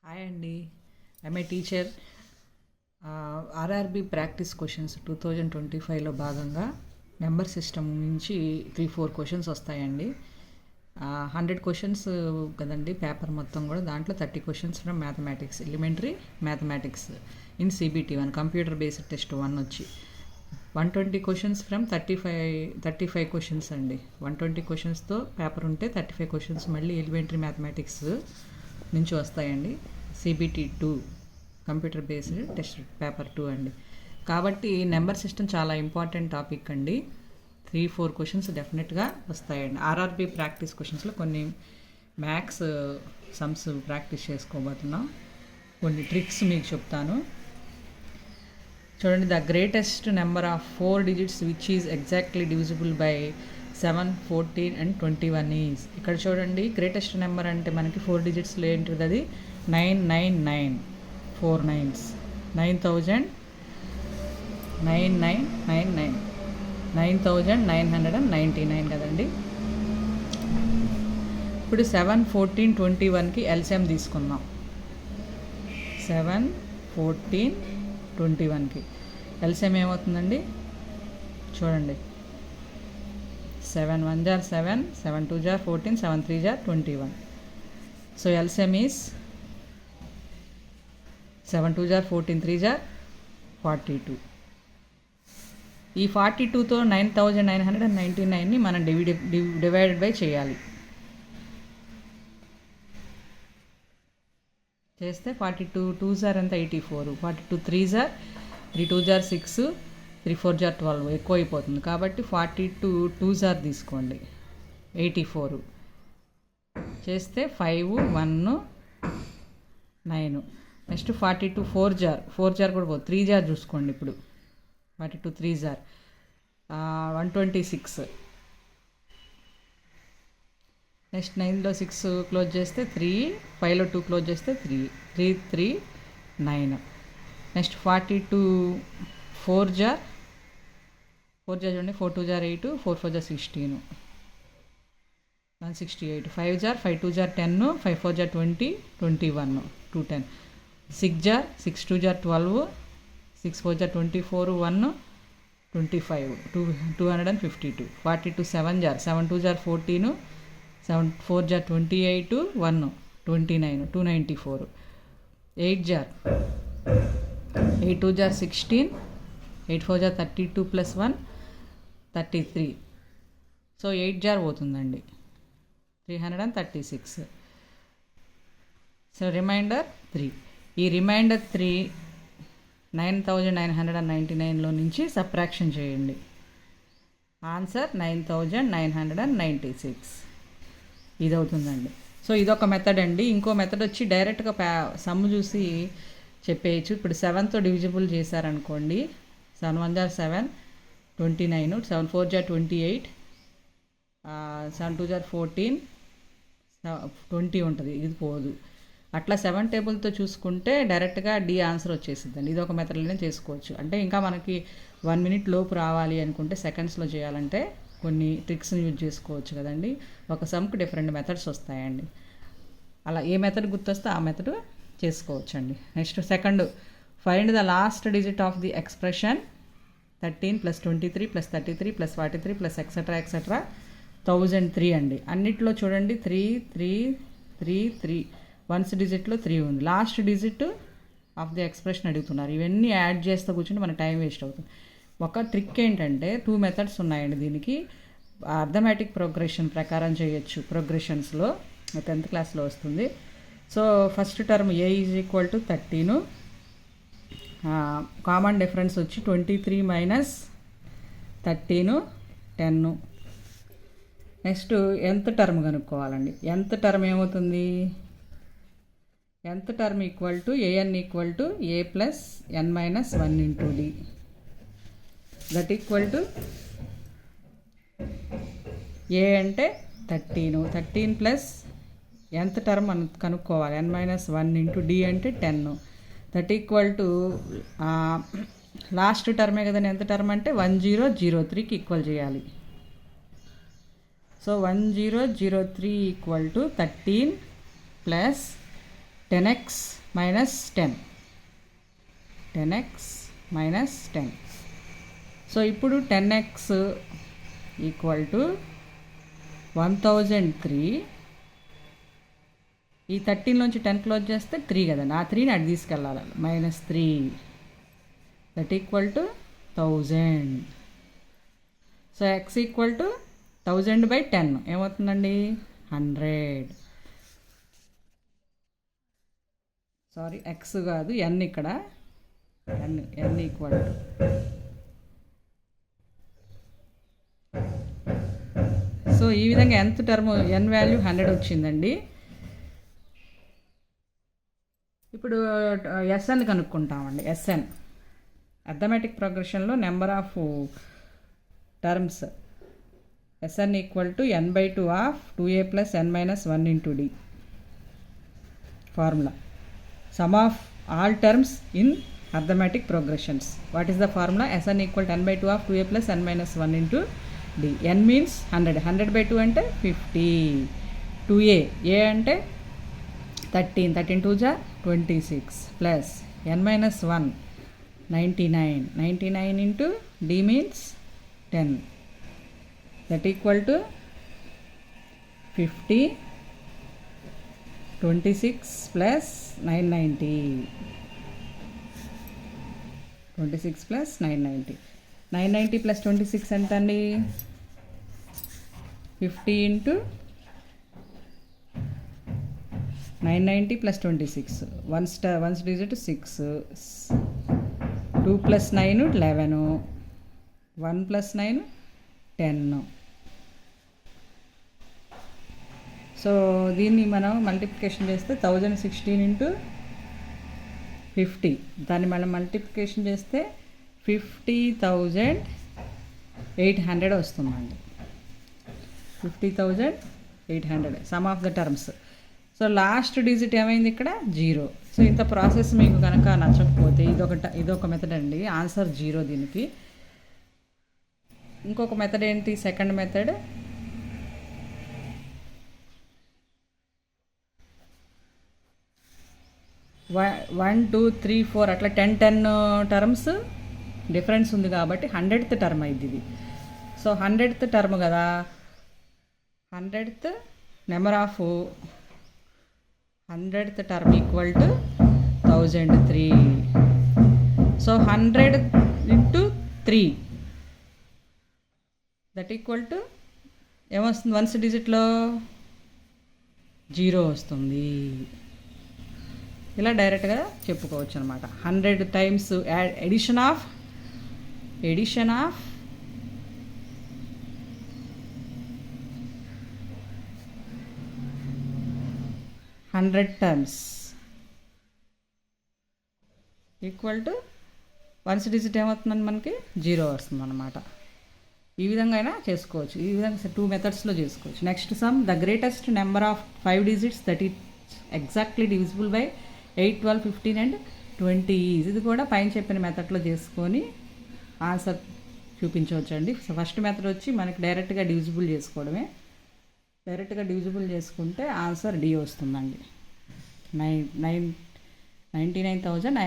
Hi అండి, I'm a teacher. RRB practice questions 2025లో భాగంగా నెంబర్ సిస్టమ్ నుంచి 3-4 క్వశ్చన్స్ వస్తాయండి. 100 క్వశ్చన్స్ కదండి పేపర్ మొత్తం కూడా. దాంట్లో 30 questions from mathematics, elementary mathematics in CBT 1 computer based test 1 వచ్చి 120 క్వశ్చన్స్ ఫ్రమ్ 35 క్వశ్చన్స్ అండి. 120 క్వశ్చన్స్తో పేపర్ ఉంటే 35 క్వశ్చన్స్ మళ్ళీ ఎలిమెంటరీ మ్యాథమెటిక్స్ నుంచి వస్తాయండి. CBT 2 computer based test paper 2 అండి. కాబట్టి నెంబర్ సిస్టమ్ చాలా ఇంపార్టెంట్ టాపిక్ అండి. 3-4 క్వశ్చన్స్ డెఫినెట్గా వస్తాయండి. ఆర్ఆర్బి ప్రాక్టీస్ క్వశ్చన్స్లో కొన్ని మ్యాథ్స్ సమ్స్ ప్రాక్టీస్ చేసుకోబోతున్నాం. కొన్ని ట్రిక్స్ మీకు చెప్తాను చూడండి. The greatest number of 4 digits which is exactly divisible by 7, 14 and 21 is. ఇక్కడ చూడండి, గ్రేటెస్ట్ నెంబర్ అంటే మనకి 4 digitsలో ఏంటిది, అది 999, 4 9s, 9999 కదండి. ఇప్పుడు 7, 14, 21కి ఎల్సిఎం తీసుకుందాం. 7, 14, 21కి ఎల్సిఎం ఏమవుతుందండి చూడండి. 7 1 jar 7, 7 2 jar 14, 7 3 jar 21. So LCM is 7 2 jar 14, 3 jar 42. ఈ 42తో 9999ని మనం డివైడెడ్ బై చేయాలి. చేస్తే 42 2 jar ఎంత 84, 42 3 jar 3 2 jar 6, 3 4 jar 12 ఎక్కువ అయిపోతుంది. కాబట్టి 42 2 jar తీసుకోండి, 84 చేస్తే 5 1 9. నెక్స్ట్ 42 4 jar కూడా పోదు, 3 jar చూసుకోండి. ఇప్పుడు 42 3 jar 126. నెక్స్ట్ 9లో 6 క్లోజ్ చేస్తే 3, 5లో 2 క్లోజ్ చేస్తే 3 3 3 9. నెక్స్ట్ 42 4 jar చూడండి, 4 2 jar 8, 4 4 jar 16, 168. 5 jar 5 2 jar 10, 5 4 jar 20, 21 210. 6 jar 6 2 jar 12, 6 4 jar 24, 1 25 252. 42 7 jar 7 2 jar 14, 7 4 jar 28, 1 29 294. 8 jar 8 2 jar 16, 8 4 jar 32 plus 1 33. So 8 jar పోతుందండి, 336. So reminder 3. ఈ రిమైండర్ 3 9999లో నుంచి సబ్ట్రాక్షన్ చేయండి. ఆన్సర్ 9996 ఇది అవుతుందండి. సో ఇదొక మెథడ్ అండి. ఇంకో మెథడ్ వచ్చి డైరెక్ట్గా సమ్ చూసి చెప్పేయచ్చు. ఇప్పుడు 7తో డివిజిబుల్ చేశారనుకోండి, 7 1 jar 7 29, 7 4 jar 28, 7 2 jar 14, 20 ఉంటుంది, ఇది పోదు. అట్లా 7 టేబుల్తో చూసుకుంటే డైరెక్ట్గా డి ఆన్సర్ వచ్చేసిందండి. ఇది ఒక మెథడ్లోనే చేసుకోవచ్చు. అంటే ఇంకా మనకి 1 minute లోపు రావాలి అనుకుంటే, సెకండ్స్లో చేయాలంటే కొన్ని ట్రిక్స్ని యూజ్ చేసుకోవచ్చు కదండి. ఒక సమ్కి డిఫరెంట్ మెథడ్స్ వస్తాయండి. అలా ఏ మెథడ్ గుర్తొస్తే ఆ మెథడ్ చేసుకోవచ్చు అండి. Next second, find the last digit of the expression 13 + 23 + 33 + 43 + etcetera 1003 అండి. అన్నిట్లో చూడండి 3 3 3 3 వన్స్ డిజిట్లో 3 ఉంది. Last digit of the expression అడుగుతున్నారు. ఇవన్నీ యాడ్ చేస్తూ కూర్చుంటే మన టైం వేస్ట్ అవుతుంది. ఒక ట్రిక్ ఏంటంటే 2 మెథడ్స్ ఉన్నాయండి దీనికి. అర్థమెటిక్ ప్రోగ్రెషన్ ప్రకారం చేయొచ్చు. ప్రోగ్రెషన్స్లో 10th క్లాస్లో వస్తుంది. So first term A = 13, common difference వచ్చి 23 - 13 10. నెక్స్ట్ nth టర్మ్ కనుక్కోవాలండి. nth టర్మ్ ఏమవుతుంది, nth term = an = a + n - 1 × d. That equal to a అంటే 13 ప్లస్ nth టర్మ్ మనం కనుక్కోవాలి, n - 1 × d అంటే 10. దట్ ఈక్వల్ టు లాస్ట్ టర్మే కదండి nth టర్మ్ అంటే 1003కి equal చేయాలి. So 1003 = 13 + 10x minus 10. 10x minus 10. So ఇప్పుడు 10x ఈక్వల్ టు 1003. ఈ 13 నుంచి 10 క్లోజ్ చేస్తే 3 కదండి, ఆ 3ని అటు తీసుకెళ్ళాలి. -3 that equal to 1000. So x equal to 1000/10 ఏమవుతుందండి? 100. సారీ, x కాదు, n ఇక్కడ. n ఈక్వల్ టు సో ఈ విధంగా nth టర్మ్ n వాల్యూ 100 వచ్చిందండి. ఇప్పుడు SN కనుక్కుంటామండి. SN అర్థమెటిక్ ప్రోగ్రెషన్లో number of terms. SN equal to n/2 of 2a + n - 1 × d. Formula sum of all terms in arithmetic progressions. What is the formula? SN equal to n/2 of 2a + n - 1 × d. n means 100. 100/2 అంటే 50. 2a అంటే 13. 13 2 = 26 plus n - 1 99. 99 into d means 10. That equal to 50. 26 plus 990. 26 plus 990. 990 plus 26 ఎంత అండి? 50 into 990 plus 26. Once digit 6. 2 plus 9 11. 1 plus 9 10. So దీన్ని మనం multiplication చేస్తే 1016 into 50. దాన్ని మనం multiplication చేస్తే 50,800 వస్తుందండి. 50,800 some of the terms. So last digit ఏమైంది ఇక్కడ? 0. సో ఇంత ప్రాసెస్ మీకు కనుక నచ్చకపోతే ఇదొక మెథడ్ అండి. ఆన్సర్ 0 దీనికి. ఇంకొక మెథడ్ ఏంటి? Second method. వన్ 2 3 4 అట్లా 10 టర్మ్స్ డిఫరెన్స్ ఉంది కాబట్టి 100th టర్మ్ అయింది ఇది. సో 100th టర్మ్ కదా, 100th number of 100th term equal to 1003. So 100 into 3 that equal to ఏమొస్తుంది? వన్స్ డిజిట్లో 0 వస్తుంది. ఇలా డైరెక్ట్గా చెప్పుకోవచ్చు అనమాట. 100 times addition of 100 terms equal to ones digit ఏమవుతుందని మనకి 0 వస్తుంది అనమాట. ఈ విధంగా అయినా చేసుకోవచ్చు. ఈ విధంగా 2 మెథడ్స్లో చేసుకోవచ్చు. Next some the greatest number of 5 digits that is exactly divisible by 8, 12, 15 and 20. ఇది కూడా పైన చెప్పిన మెథడ్లో చేసుకొని ఆన్సర్ చూపించవచ్చు అండి. సో ఫస్ట్ మెథడ్ వచ్చి మనకి డైరెక్ట్గా డివిజిబుల్ చేసుకోవడమే. డైరెక్ట్గా డివిజిబుల్ చేసుకుంటే ఆన్సర్ D వస్తుందండి. 99,900